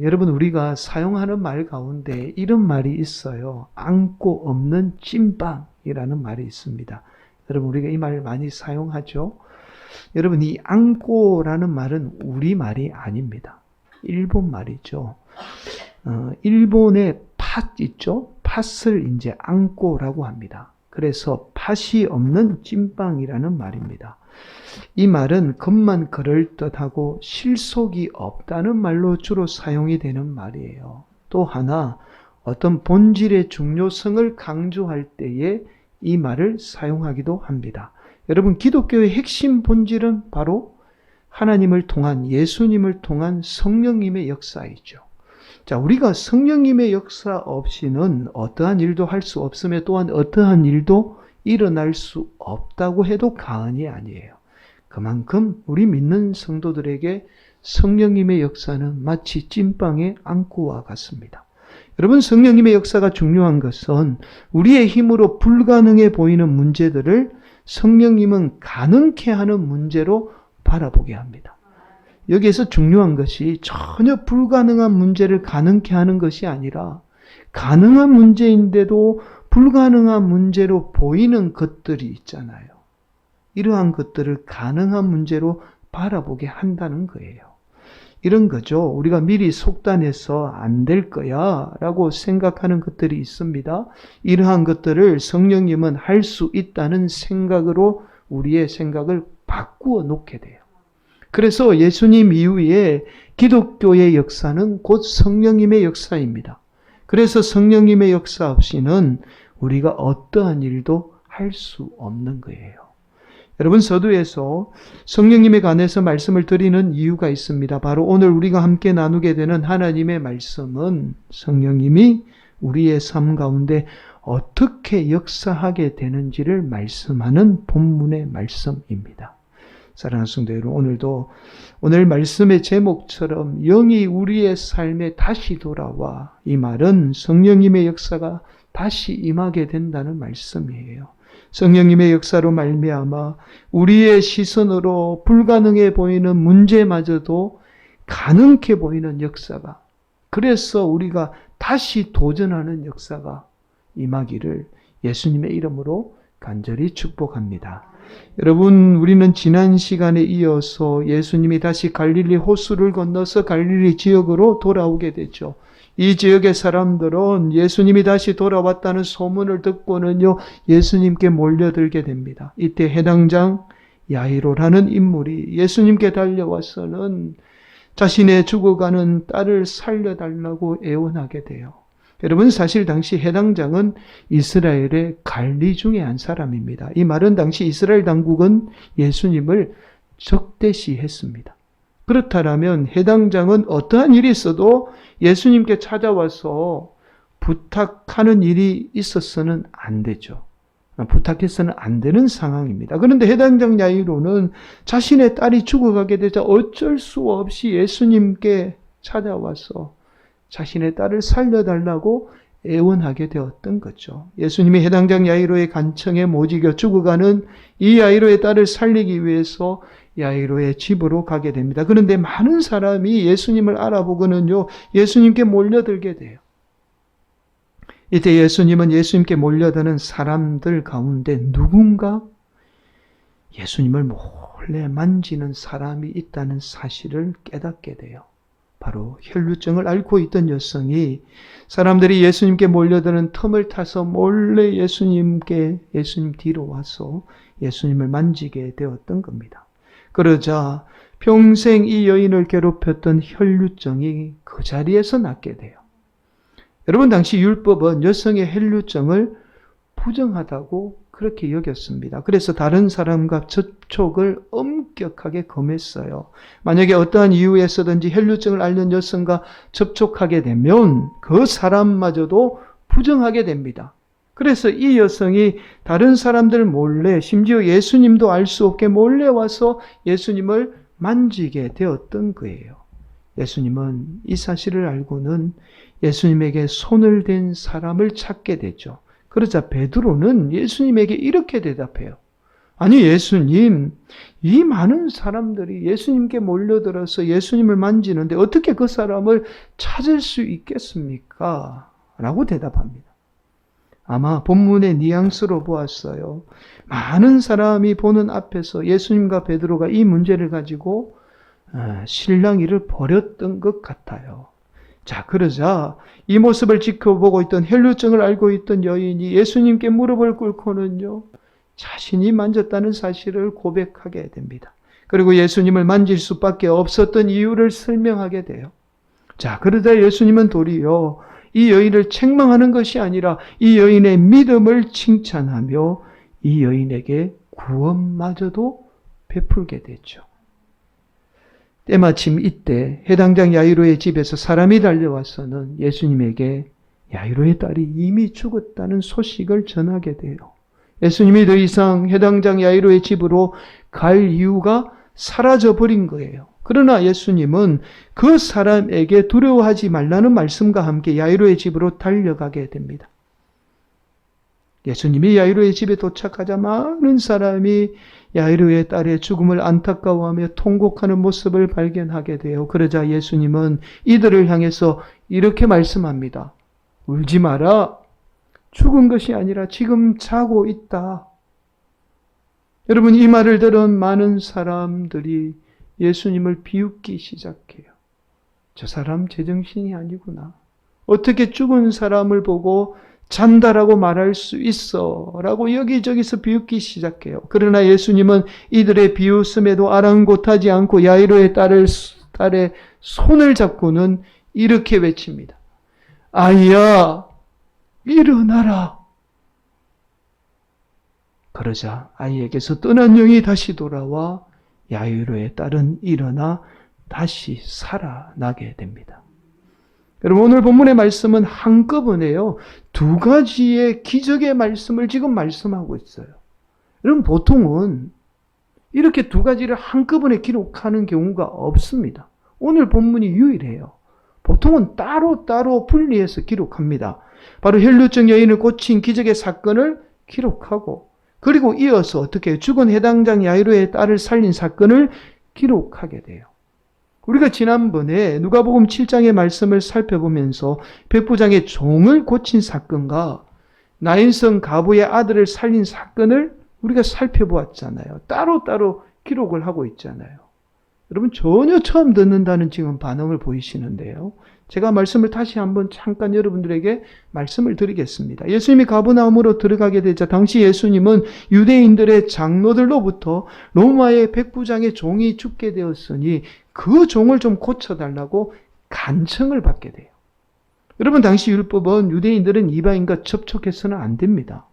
여러분 우리가 사용하는 말 가운데 이런 말이 있어요. 안고 없는 찐빵이라는 말이 있습니다. 여러분 우리가 이 말을 많이 사용하죠. 여러분 이 안고라는 말은 우리 말이 아닙니다. 일본 말이죠. 일본의 팥 있죠? 팥을 이제 안고라고 합니다. 그래서 팥이 없는 찐빵이라는 말입니다. 이 말은 겉만 그럴듯하고 실속이 없다는 말로 주로 사용이 되는 말이에요. 또 하나 어떤 본질의 중요성을 강조할 때에 이 말을 사용하기도 합니다. 여러분 기독교의 핵심 본질은 바로 하나님을 통한 예수님을 통한 성령님의 역사이죠. 자, 우리가 성령님의 역사 없이는 어떠한 일도 할 수 없으며 또한 어떠한 일도 일어날 수 없다고 해도 과언이 아니에요. 그만큼 우리 믿는 성도들에게 성령님의 역사는 마치 찐빵의 안고와 같습니다. 여러분 성령님의 역사가 중요한 것은 우리의 힘으로 불가능해 보이는 문제들을 성령님은 가능케 하는 문제로 바라보게 합니다. 여기에서 중요한 것이 전혀 불가능한 문제를 가능케 하는 것이 아니라 가능한 문제인데도 불가능한 문제로 보이는 것들이 있잖아요. 이러한 것들을 가능한 문제로 바라보게 한다는 거예요. 이런 거죠. 우리가 미리 속단해서 안 될 거야 라고 생각하는 것들이 있습니다. 이러한 것들을 성령님은 할 수 있다는 생각으로 우리의 생각을 바꾸어 놓게 돼요. 그래서 예수님 이후에 기독교의 역사는 곧 성령님의 역사입니다. 그래서 성령님의 역사 없이는 우리가 어떠한 일도 할 수 없는 거예요. 여러분 서두에서 성령님에 관해서 말씀을 드리는 이유가 있습니다. 바로 오늘 우리가 함께 나누게 되는 하나님의 말씀은 성령님이 우리의 삶 가운데 어떻게 역사하게 되는지를 말씀하는 본문의 말씀입니다. 사랑하는 성도 여러분, 오늘도 오늘 말씀의 제목처럼 영이 우리의 삶에 다시 돌아와, 이 말은 성령님의 역사가 다시 임하게 된다는 말씀이에요. 성령님의 역사로 말미암아 우리의 시선으로 불가능해 보이는 문제마저도 가능해 보이는 역사가, 그래서 우리가 다시 도전하는 역사가 임하기를 예수님의 이름으로 간절히 축복합니다. 여러분, 우리는 지난 시간에 이어서 예수님이 다시 갈릴리 호수를 건너서 갈릴리 지역으로 돌아오게 되죠. 이 지역의 사람들은 예수님이 다시 돌아왔다는 소문을 듣고는요, 예수님께 몰려들게 됩니다. 이때 해당장 야이로라는 인물이 예수님께 달려와서는 자신의 죽어가는 딸을 살려달라고 애원하게 돼요. 여러분, 사실 당시 해당장은 이스라엘의 관리 중에 한 사람입니다. 이 말은 당시 이스라엘 당국은 예수님을 적대시했습니다. 그렇다면 해당장은 어떠한 일이 있어도 예수님께 찾아와서 부탁하는 일이 있어서는 안 되죠. 부탁해서는 안 되는 상황입니다. 그런데 해당장 야이로는 자신의 딸이 죽어가게 되자 어쩔 수 없이 예수님께 찾아와서 자신의 딸을 살려달라고 애원하게 되었던 거죠. 예수님이 해당장 야이로의 간청에 못 이겨 죽어가는 이 야이로의 딸을 살리기 위해서 야이로의 집으로 가게 됩니다. 그런데 많은 사람이 예수님을 알아보고는요, 예수님께 몰려들게 돼요. 이때 예수님은 예수님께 몰려드는 사람들 가운데 누군가 예수님을 몰래 만지는 사람이 있다는 사실을 깨닫게 돼요. 바로 혈루증을 앓고 있던 여성이 사람들이 예수님께 몰려드는 틈을 타서 몰래 예수님 뒤로 와서 예수님을 만지게 되었던 겁니다. 그러자 평생 이 여인을 괴롭혔던 혈루증이 그 자리에서 낫게 돼요. 여러분, 당시 율법은 여성의 혈루증을 부정하다고 그렇게 여겼습니다. 그래서 다른 사람과 접촉을 엄격하게 금했어요. 만약에 어떠한 이유에서든지 혈루증을 앓는 여성과 접촉하게 되면 그 사람마저도 부정하게 됩니다. 그래서 이 여성이 다른 사람들 몰래, 심지어 예수님도 알 수 없게 몰래 와서 예수님을 만지게 되었던 거예요. 예수님은 이 사실을 알고는 예수님에게 손을 댄 사람을 찾게 되죠. 그러자 베드로는 예수님에게 이렇게 대답해요. 아니 예수님, 이 많은 사람들이 예수님께 몰려들어서 예수님을 만지는데 어떻게 그 사람을 찾을 수 있겠습니까? 라고 대답합니다. 아마 본문의 뉘앙스로 보았어요. 많은 사람이 보는 앞에서 예수님과 베드로가 이 문제를 가지고 실랑이를 벌였던 것 같아요. 자, 그러자 이 모습을 지켜보고 있던 혈루증을 알고 있던 여인이 예수님께 무릎을 꿇고는요, 자신이 만졌다는 사실을 고백하게 됩니다. 그리고 예수님을 만질 수밖에 없었던 이유를 설명하게 돼요. 자, 그러자 예수님은 도리어 이 여인을 책망하는 것이 아니라 이 여인의 믿음을 칭찬하며 이 여인에게 구원마저도 베풀게 되죠. 때마침 이때 해당장 야이로의 집에서 사람이 달려와서는 예수님에게 야이로의 딸이 이미 죽었다는 소식을 전하게 돼요. 예수님이 더 이상 해당장 야이로의 집으로 갈 이유가 사라져버린 거예요. 그러나 예수님은 그 사람에게 두려워하지 말라는 말씀과 함께 야이로의 집으로 달려가게 됩니다. 예수님이 야이로의 집에 도착하자 많은 사람이 야이로의 딸의 죽음을 안타까워하며 통곡하는 모습을 발견하게 돼요. 그러자 예수님은 이들을 향해서 이렇게 말씀합니다. 울지 마라. 죽은 것이 아니라 지금 자고 있다. 여러분, 이 말을 들은 많은 사람들이 예수님을 비웃기 시작해요. 저 사람 제정신이 아니구나. 어떻게 죽은 사람을 보고 잔다라고 말할 수 있어? 라고 여기저기서 비웃기 시작해요. 그러나 예수님은 이들의 비웃음에도 아랑곳하지 않고 야이로의 딸의 손을 잡고는 이렇게 외칩니다. 아이야, 일어나라. 그러자 아이에게서 떠난 영이 다시 돌아와 야이로의 딸은 일어나 다시 살아나게 됩니다. 여러분, 오늘 본문의 말씀은 한꺼번에요, 두 가지의 기적의 말씀을 지금 말씀하고 있어요. 여러분, 보통은 이렇게 두 가지를 한꺼번에 기록하는 경우가 없습니다. 오늘 본문이 유일해요. 보통은 따로따로 분리해서 기록합니다. 바로 혈루증 여인을 고친 기적의 사건을 기록하고, 그리고 이어서 어떻게 죽은 해당장 야이로의 딸을 살린 사건을 기록하게 돼요. 우리가 지난번에 누가복음 7장의 말씀을 살펴보면서 백부장의 종을 고친 사건과 나인성 가부의 아들을 살린 사건을 우리가 살펴보았잖아요. 따로따로 기록을 하고 있잖아요. 여러분, 전혀 처음 듣는다는 지금 반응을 보이시는데요. 제가 말씀을 다시 한번 잠깐 여러분들에게 말씀을 드리겠습니다. 예수님이 가버나움으로 들어가게 되자 당시 예수님은 유대인들의 장로들로부터 로마의 백부장의 종이 죽게 되었으니 그 종을 좀 고쳐달라고 간청을 받게 돼요. 여러분, 당시 율법은 유대인들은 이방인과 접촉해서는 안 됩니다.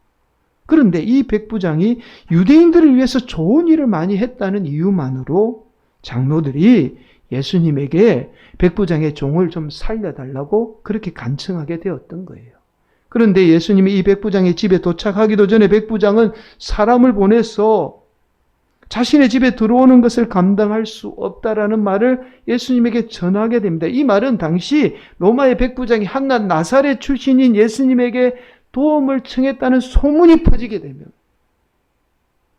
그런데 이 백부장이 유대인들을 위해서 좋은 일을 많이 했다는 이유만으로 장로들이 예수님에게 백부장의 종을 좀 살려달라고 그렇게 간청하게 되었던 거예요. 그런데 예수님이 이 백부장의 집에 도착하기도 전에 백부장은 사람을 보내서 자신의 집에 들어오는 것을 감당할 수 없다라는 말을 예수님에게 전하게 됩니다. 이 말은 당시 로마의 백부장이 한낱 나사렛 출신인 예수님에게 도움을 청했다는 소문이 퍼지게 되면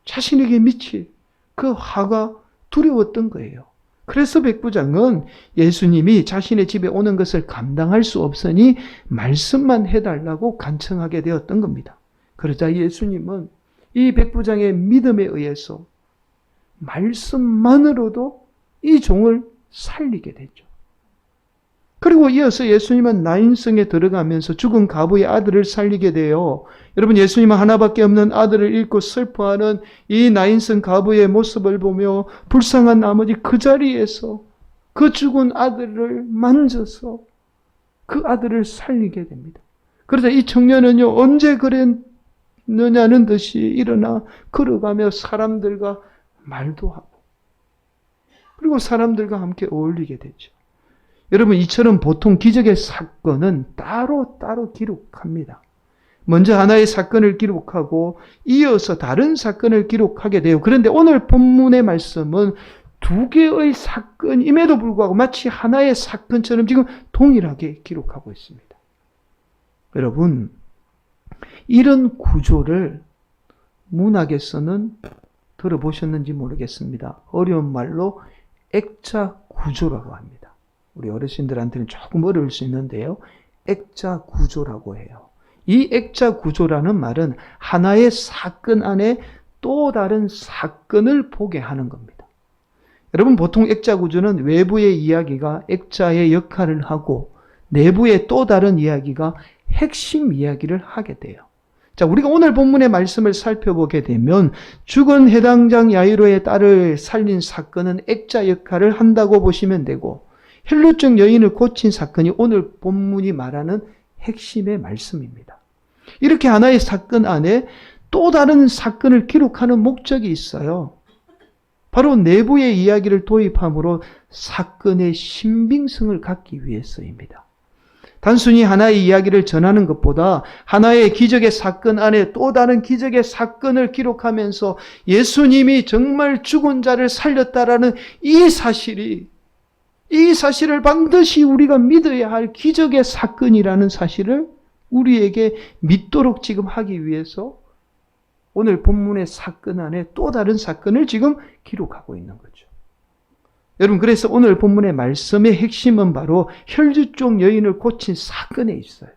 자신에게 미칠 그 화가 두려웠던 거예요. 그래서 백부장은 예수님이 자신의 집에 오는 것을 감당할 수 없으니 말씀만 해달라고 간청하게 되었던 겁니다. 그러자 예수님은 이 백부장의 믿음에 의해서 말씀만으로도 이 종을 살리게 되죠. 그리고 이어서 예수님은 나인성에 들어가면서 죽은 가부의 아들을 살리게 돼요. 여러분, 예수님은 하나밖에 없는 아들을 잃고 슬퍼하는 이 나인성 가부의 모습을 보며 불쌍한 나머지 그 자리에서 그 죽은 아들을 만져서 그 아들을 살리게 됩니다. 그러자 이 청년은요, 언제 그랬느냐는 듯이 일어나 걸어가며 사람들과 말도 하고, 그리고 사람들과 함께 어울리게 되죠. 여러분, 이처럼 보통 기적의 사건은 따로따로 기록합니다. 먼저 하나의 사건을 기록하고 이어서 다른 사건을 기록하게 돼요. 그런데 오늘 본문의 말씀은 두 개의 사건임에도 불구하고 마치 하나의 사건처럼 지금 동일하게 기록하고 있습니다. 여러분, 이런 구조를 문학에서는 들어보셨는지 모르겠습니다. 어려운 말로 액자 구조라고 합니다. 우리 어르신들한테는 조금 어려울 수 있는데요. 액자 구조라고 해요. 이 액자 구조라는 말은 하나의 사건 안에 또 다른 사건을 보게 하는 겁니다. 여러분, 보통 액자 구조는 외부의 이야기가 액자의 역할을 하고 내부의 또 다른 이야기가 핵심 이야기를 하게 돼요. 자, 우리가 오늘 본문의 말씀을 살펴보게 되면 죽은 해당장 야이로의 딸을 살린 사건은 액자 역할을 한다고 보시면 되고, 혈루증 여인을 고친 사건이 오늘 본문이 말하는 핵심의 말씀입니다. 이렇게 하나의 사건 안에 또 다른 사건을 기록하는 목적이 있어요. 바로 내부의 이야기를 도입함으로 사건의 신빙성을 갖기 위해서입니다. 단순히 하나의 이야기를 전하는 것보다 하나의 기적의 사건 안에 또 다른 기적의 사건을 기록하면서 예수님이 정말 죽은 자를 살렸다라는 이 사실을 반드시 우리가 믿어야 할 기적의 사건이라는 사실을 우리에게 믿도록 지금 하기 위해서 오늘 본문의 사건 안에 또 다른 사건을 지금 기록하고 있는 거죠. 여러분, 그래서 오늘 본문의 말씀의 핵심은 바로 혈루증 여인을 고친 사건에 있어요.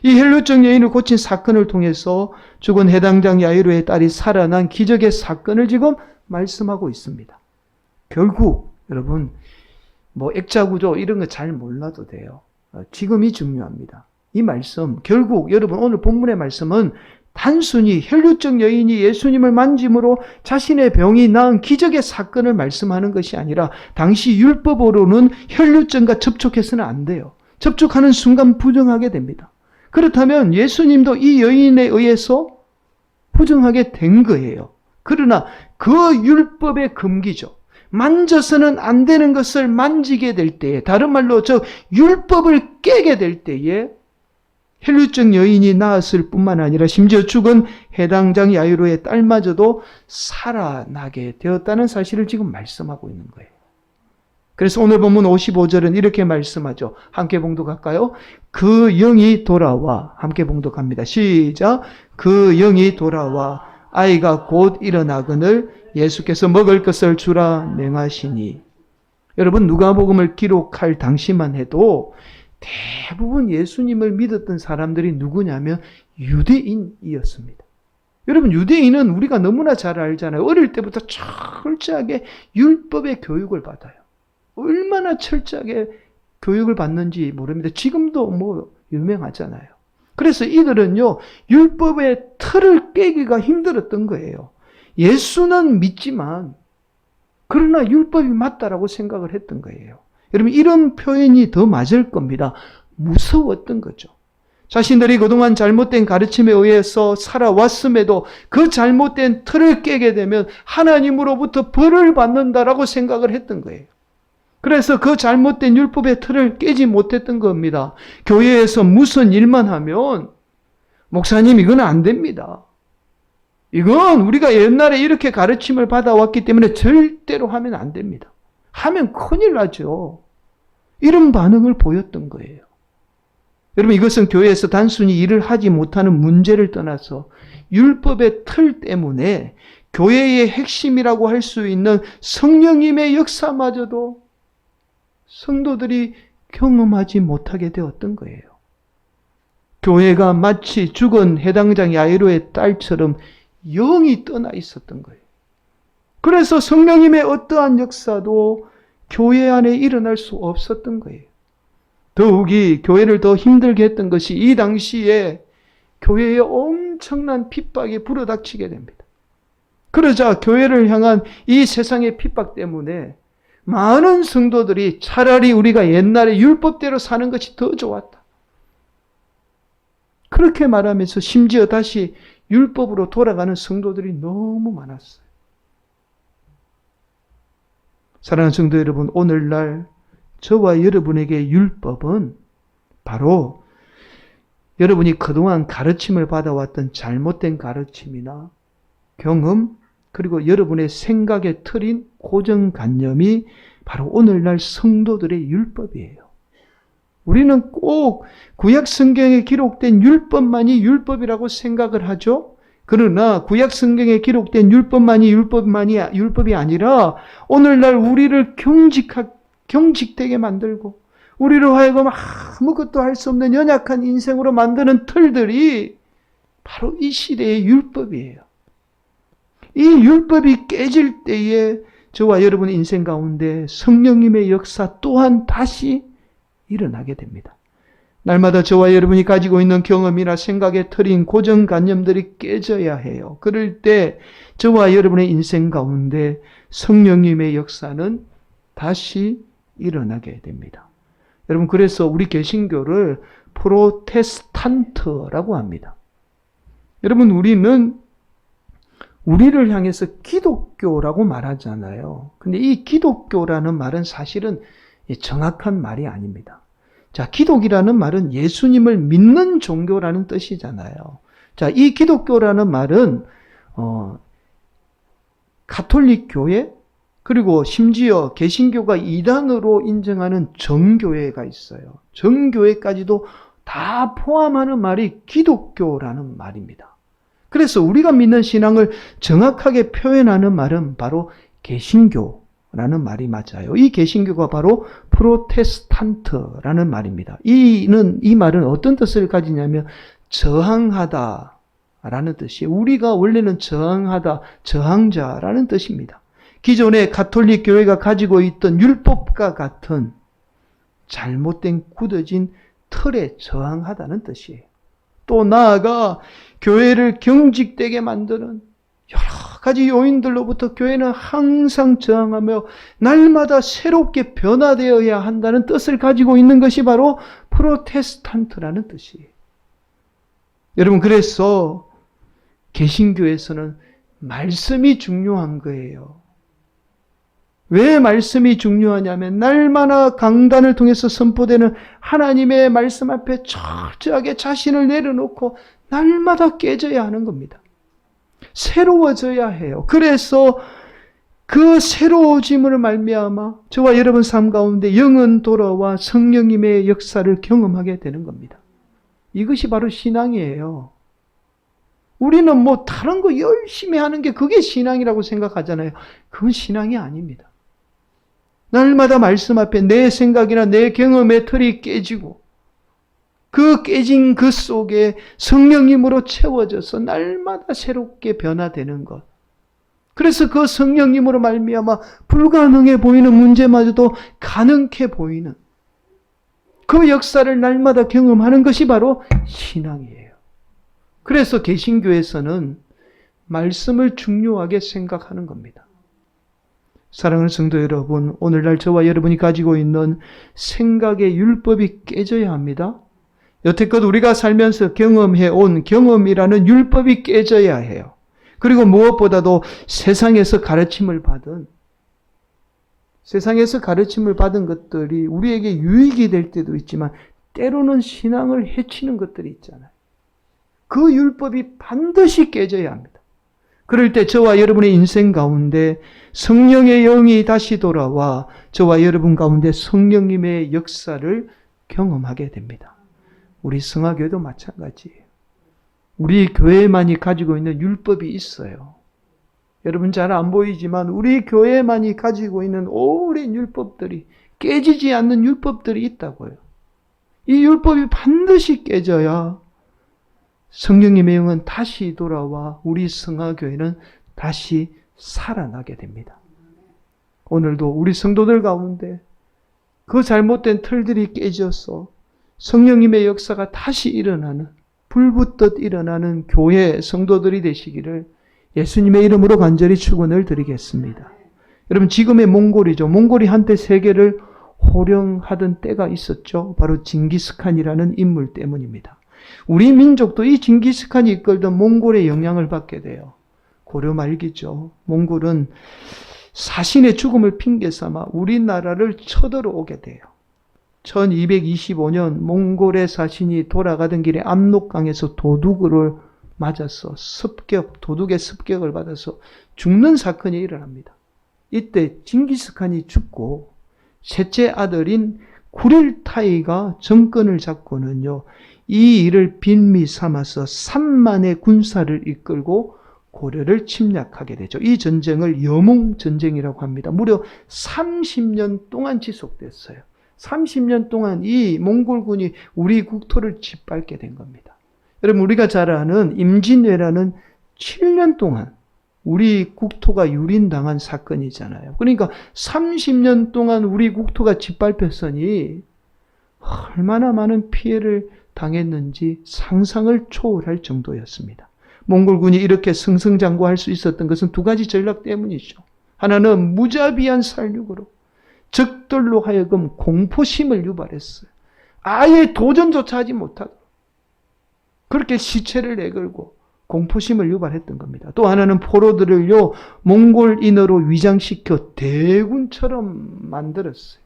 이 혈루증 여인을 고친 사건을 통해서 죽은 해당장 야이로의 딸이 살아난 기적의 사건을 지금 말씀하고 있습니다. 결국 여러분, 액자 구조 이런 거 잘 몰라도 돼요. 지금이 중요합니다. 이 말씀, 결국 여러분 오늘 본문의 말씀은 단순히 혈루증 여인이 예수님을 만짐으로 자신의 병이 나은 기적의 사건을 말씀하는 것이 아니라 당시 율법으로는 혈루증과 접촉해서는 안 돼요. 접촉하는 순간 부정하게 됩니다. 그렇다면 예수님도 이 여인에 의해서 부정하게 된 거예요. 그러나 그 율법의 금기죠. 만져서는 안 되는 것을 만지게 될 때에, 다른 말로 저 율법을 깨게 될 때에 혈루증 여인이 나았을 뿐만 아니라 심지어 죽은 해당장 야이로의 딸마저도 살아나게 되었다는 사실을 지금 말씀하고 있는 거예요. 그래서 오늘 본문 55절은 이렇게 말씀하죠. 함께 봉독할까요? 그 영이 돌아와, 함께 봉독합니다. 시작. 그 영이 돌아와 아이가 곧 일어나거늘 예수께서 먹을 것을 주라 명하시니. 여러분, 누가복음을 기록할 당시만 해도 대부분 예수님을 믿었던 사람들이 누구냐면 유대인이었습니다. 여러분, 유대인은 우리가 너무나 잘 알잖아요. 어릴 때부터 철저하게 율법의 교육을 받아요. 얼마나 철저하게 교육을 받는지 모릅니다. 지금도 유명하잖아요. 그래서 이들은요, 율법의 틀을 깨기가 힘들었던 거예요. 예수는 믿지만 그러나 율법이 맞다라고 생각을 했던 거예요. 여러분, 이런 표현이 더 맞을 겁니다. 무서웠던 거죠. 자신들이 그동안 잘못된 가르침에 의해서 살아왔음에도 그 잘못된 틀을 깨게 되면 하나님으로부터 벌을 받는다라고 생각을 했던 거예요. 그래서 그 잘못된 율법의 틀을 깨지 못했던 겁니다. 교회에서 무슨 일만 하면 목사님 이건 안 됩니다. 이건 우리가 옛날에 이렇게 가르침을 받아왔기 때문에 절대로 하면 안 됩니다. 하면 큰일 나죠. 이런 반응을 보였던 거예요. 여러분, 이것은 교회에서 단순히 일을 하지 못하는 문제를 떠나서 율법의 틀 때문에 교회의 핵심이라고 할 수 있는 성령님의 역사마저도 성도들이 경험하지 못하게 되었던 거예요. 교회가 마치 죽은 해당장 야이로의 딸처럼 영이 떠나 있었던 거예요. 그래서 성령님의 어떠한 역사도 교회 안에 일어날 수 없었던 거예요. 더욱이 교회를 더 힘들게 했던 것이 이 당시에 교회에 엄청난 핍박이 불어닥치게 됩니다. 그러자 교회를 향한 이 세상의 핍박 때문에 많은 성도들이 차라리 우리가 옛날에 율법대로 사는 것이 더 좋았다. 그렇게 말하면서 심지어 다시 율법으로 돌아가는 성도들이 너무 많았어요. 사랑하는 성도 여러분, 오늘날 저와 여러분에게 율법은 바로 여러분이 그동안 가르침을 받아왔던 잘못된 가르침이나 경험, 그리고 여러분의 생각의 틀인 고정관념이 바로 오늘날 성도들의 율법이에요. 우리는 꼭 구약 성경에 기록된 율법만이 율법이라고 생각을 하죠. 그러나 구약 성경에 기록된 율법이 아니라 오늘날 우리를 경직되게 만들고 우리로 하여금 아무것도 할 수 없는 연약한 인생으로 만드는 틀들이 바로 이 시대의 율법이에요. 이 율법이 깨질 때에 저와 여러분의 인생 가운데 성령님의 역사 또한 다시 일어나게 됩니다. 날마다 저와 여러분이 가지고 있는 경험이나 생각의 틀인 고정관념들이 깨져야 해요. 그럴 때 저와 여러분의 인생 가운데 성령님의 역사는 다시 일어나게 됩니다. 여러분, 그래서 우리 개신교를 프로테스탄트라고 합니다. 여러분, 우리를 향해서 기독교라고 말하잖아요. 근데 이 기독교라는 말은 사실은 정확한 말이 아닙니다. 자, 기독이라는 말은 예수님을 믿는 종교라는 뜻이잖아요. 자, 이 기독교라는 말은 가톨릭 교회 그리고 심지어 개신교가 이단으로 인정하는 정교회가 있어요. 정교회까지도 다 포함하는 말이 기독교라는 말입니다. 그래서 우리가 믿는 신앙을 정확하게 표현하는 말은 바로 개신교라는 말이 맞아요. 이 개신교가 바로 프로테스탄트라는 말입니다. 이 말은 어떤 뜻을 가지냐면 저항하다라는 뜻이에요. 우리가 원래는 저항하다, 저항자라는 뜻입니다. 기존의 가톨릭 교회가 가지고 있던 율법과 같은 잘못된 굳어진 틀에 저항하다는 뜻이에요. 또 나아가 교회를 경직되게 만드는 여러 가지 요인들로부터 교회는 항상 저항하며 날마다 새롭게 변화되어야 한다는 뜻을 가지고 있는 것이 바로 프로테스탄트라는 뜻이에요. 여러분, 그래서 개신교에서는 말씀이 중요한 거예요. 왜 말씀이 중요하냐면 날마다 강단을 통해서 선포되는 하나님의 말씀 앞에 철저하게 자신을 내려놓고 날마다 깨져야 하는 겁니다. 새로워져야 해요. 그래서 그 새로워짐을 말미암아 저와 여러분 삶 가운데 영은 돌아와 성령님의 역사를 경험하게 되는 겁니다. 이것이 바로 신앙이에요. 우리는 뭐 다른 거 열심히 하는 게 그게 신앙이라고 생각하잖아요. 그건 신앙이 아닙니다. 날마다 말씀 앞에 내 생각이나 내 경험의 틀이 깨지고 그 깨진 그 속에 성령님으로 채워져서 날마다 새롭게 변화되는 것. 그래서 그 성령님으로 말미암아 불가능해 보이는 문제마저도 가능해 보이는 그 역사를 날마다 경험하는 것이 바로 신앙이에요. 그래서 개신교에서는 말씀을 중요하게 생각하는 겁니다. 사랑하는 성도 여러분, 오늘날 저와 여러분이 가지고 있는 생각의 율법이 깨져야 합니다. 여태껏 우리가 살면서 경험해온 경험이라는 율법이 깨져야 해요. 그리고 무엇보다도 세상에서 가르침을 받은 것들이 우리에게 유익이 될 때도 있지만 때로는 신앙을 해치는 것들이 있잖아요. 그 율법이 반드시 깨져야 합니다. 그럴 때 저와 여러분의 인생 가운데 성령의 영이 다시 돌아와 저와 여러분 가운데 성령님의 역사를 경험하게 됩니다. 우리 성화교회도 마찬가지예요. 우리 교회만이 가지고 있는 율법이 있어요. 여러분 잘 안 보이지만 우리 교회만이 가지고 있는 오랜 율법들이 깨지지 않는 율법들이 있다고요. 이 율법이 반드시 깨져야 성령님의 영은 다시 돌아와 우리 성화교회는 다시 살아나게 됩니다. 오늘도 우리 성도들 가운데 그 잘못된 틀들이 깨져서 성령님의 역사가 다시 일어나는, 불붙듯 일어나는 교회 성도들이 되시기를 예수님의 이름으로 간절히 축원을 드리겠습니다. 여러분, 지금의 몽골이죠. 몽골이 한때 세계를 호령하던 때가 있었죠. 바로 징기스칸이라는 인물 때문입니다. 우리 민족도 이 징기스칸이 이끌던 몽골의 영향을 받게 돼요. 고려 말기죠. 몽골은 사신의 죽음을 핑계 삼아 우리나라를 쳐들어오게 돼요. 1225년 몽골의 사신이 돌아가던 길에 압록강에서 도둑을 맞아서 도둑의 습격을 받아서 죽는 사건이 일어납니다. 이때 징기스칸이 죽고 셋째 아들인 쿠릴타이가 정권을 잡고는요, 이 일을 빌미 삼아서 3만의 군사를 이끌고 고려를 침략하게 되죠. 이 전쟁을 여몽전쟁이라고 합니다. 무려 30년 동안 지속됐어요. 30년 동안 이 몽골군이 우리 국토를 짓밟게 된 겁니다. 여러분, 우리가 잘 아는 임진왜란은 7년 동안 우리 국토가 유린당한 사건이잖아요. 그러니까 30년 동안 우리 국토가 짓밟혔으니 얼마나 많은 피해를 당했는지 상상을 초월할 정도였습니다. 몽골군이 이렇게 승승장구할 수 있었던 것은 두 가지 전략 때문이죠. 하나는 무자비한 살육으로 적들로 하여금 공포심을 유발했어요. 아예 도전조차 하지 못하도록 그렇게 시체를 내걸고 공포심을 유발했던 겁니다. 또 하나는 포로들을요 몽골인으로 위장시켜 대군처럼 만들었어요.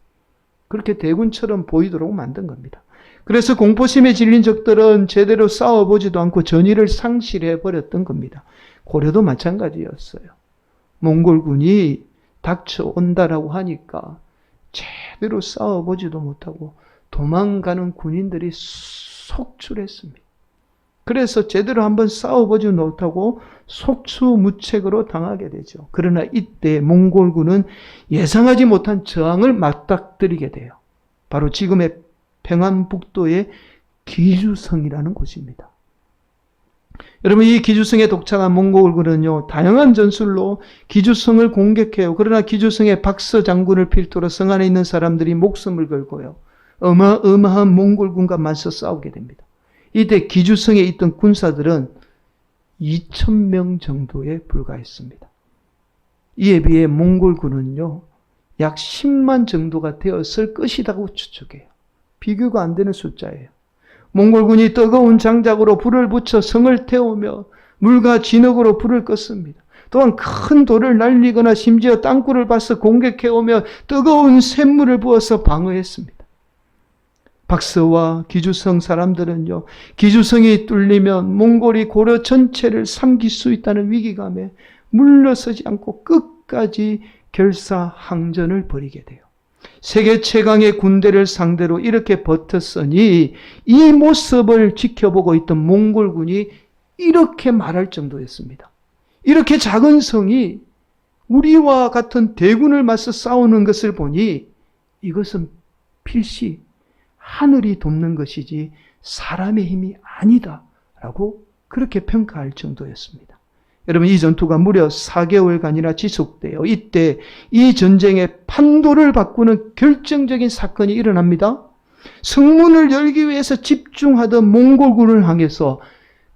그렇게 대군처럼 보이도록 만든 겁니다. 그래서 공포심에 질린 적들은 제대로 싸워보지도 않고 전의를 상실해버렸던 겁니다. 고려도 마찬가지였어요. 몽골군이 닥쳐온다라고 하니까 제대로 싸워보지도 못하고 도망가는 군인들이 속출했습니다. 그래서 제대로 한번 싸워보지 못하고 속수무책으로 당하게 되죠. 그러나 이때 몽골군은 예상하지 못한 저항을 맞닥뜨리게 돼요. 바로 지금의 평안북도의 기주성이라는 곳입니다. 여러분, 이 기주성에 독창한 몽골군은요 다양한 전술로 기주성을 공격해요. 그러나 기주성의 박서 장군을 필두로 성 안에 있는 사람들이 목숨을 걸고요 어마어마한 몽골군과 맞서 싸우게 됩니다. 이때 기주성에 있던 군사들은 2,000명 정도에 불과했습니다. 이에 비해 몽골군은요 약 10만 정도가 되었을 것이라고 추측해요. 비교가 안 되는 숫자예요. 몽골군이 뜨거운 장작으로 불을 붙여 성을 태우며 물과 진흙으로 불을 껐습니다. 또한 큰 돌을 날리거나 심지어 땅굴을 파서 공격해오며 뜨거운 샘물을 부어서 방어했습니다. 박서와 기주성 사람들은요 기주성이 뚫리면 몽골이 고려 전체를 삼킬 수 있다는 위기감에 물러서지 않고 끝까지 결사항전을 벌이게 돼요. 세계 최강의 군대를 상대로 이렇게 버텼으니 이 모습을 지켜보고 있던 몽골군이 이렇게 말할 정도였습니다. 이렇게 작은 성이 우리와 같은 대군을 맞서 싸우는 것을 보니 이것은 필시 하늘이 돕는 것이지 사람의 힘이 아니다라고 그렇게 평가할 정도였습니다. 여러분, 이 전투가 무려 4개월간이나 지속돼요. 이때 이 전쟁의 판도를 바꾸는 결정적인 사건이 일어납니다. 성문을 열기 위해서 집중하던 몽골군을 향해서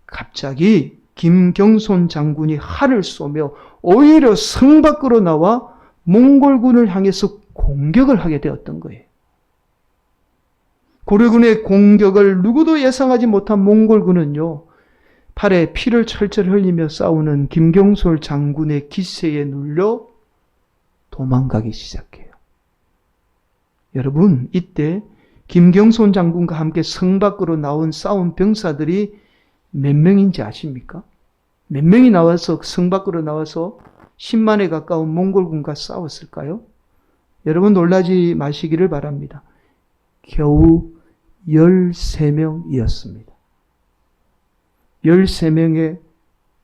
갑자기 김경손 장군이 활을 쏘며 오히려 성 밖으로 나와 몽골군을 향해서 공격을 하게 되었던 거예요. 고려군의 공격을 누구도 예상하지 못한 몽골군은요 팔에 피를 철철 흘리며 싸우는 김경솔 장군의 기세에 눌려 도망가기 시작해요. 여러분, 이때 김경손 장군과 함께 성 밖으로 나온 싸운 병사들이 몇 명인지 아십니까? 몇 명이 나와서 성 밖으로 나와서 10만에 가까운 몽골군과 싸웠을까요? 여러분, 놀라지 마시기를 바랍니다. 겨우 13명이었습니다. 13명의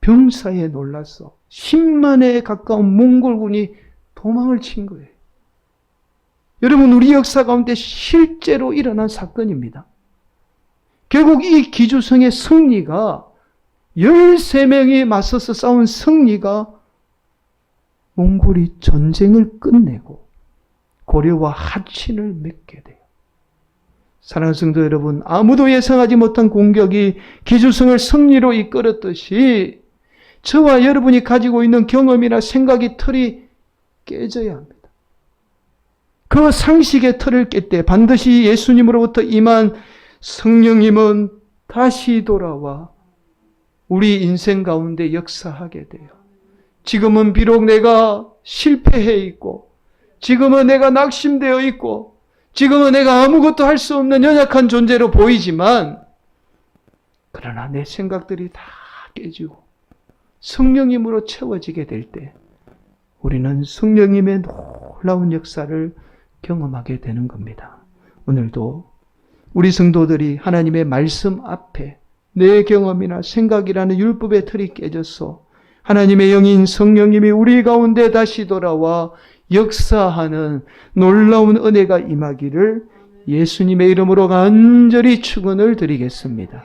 병사에 놀라서 10만에 가까운 몽골군이 도망을 친 거예요. 여러분, 우리 역사 가운데 실제로 일어난 사건입니다. 결국 이 기주성의 승리가 13명이 맞서서 싸운 승리가 몽골이 전쟁을 끝내고 고려와 하친을 맺게 돼요. 사랑하는 성도 여러분, 아무도 예상하지 못한 공격이 기주성을 승리로 이끌었듯이 저와 여러분이 가지고 있는 경험이나 생각의 틀이 깨져야 합니다. 그 상식의 틀을 깰 때 반드시 예수님으로부터 임한 성령님은 다시 돌아와 우리 인생 가운데 역사하게 돼요. 지금은 비록 내가 실패해 있고, 지금은 내가 낙심되어 있고, 지금은 내가 아무것도 할 수 없는 연약한 존재로 보이지만, 그러나 내 생각들이 다 깨지고 성령님으로 채워지게 될 때 우리는 성령님의 놀라운 역사를 경험하게 되는 겁니다. 오늘도 우리 성도들이 하나님의 말씀 앞에 내 경험이나 생각이라는 율법의 틀이 깨져서 하나님의 영인 성령님이 우리 가운데 다시 돌아와 역사하는 놀라운 은혜가 임하기를 예수님의 이름으로 간절히 축원을 드리겠습니다.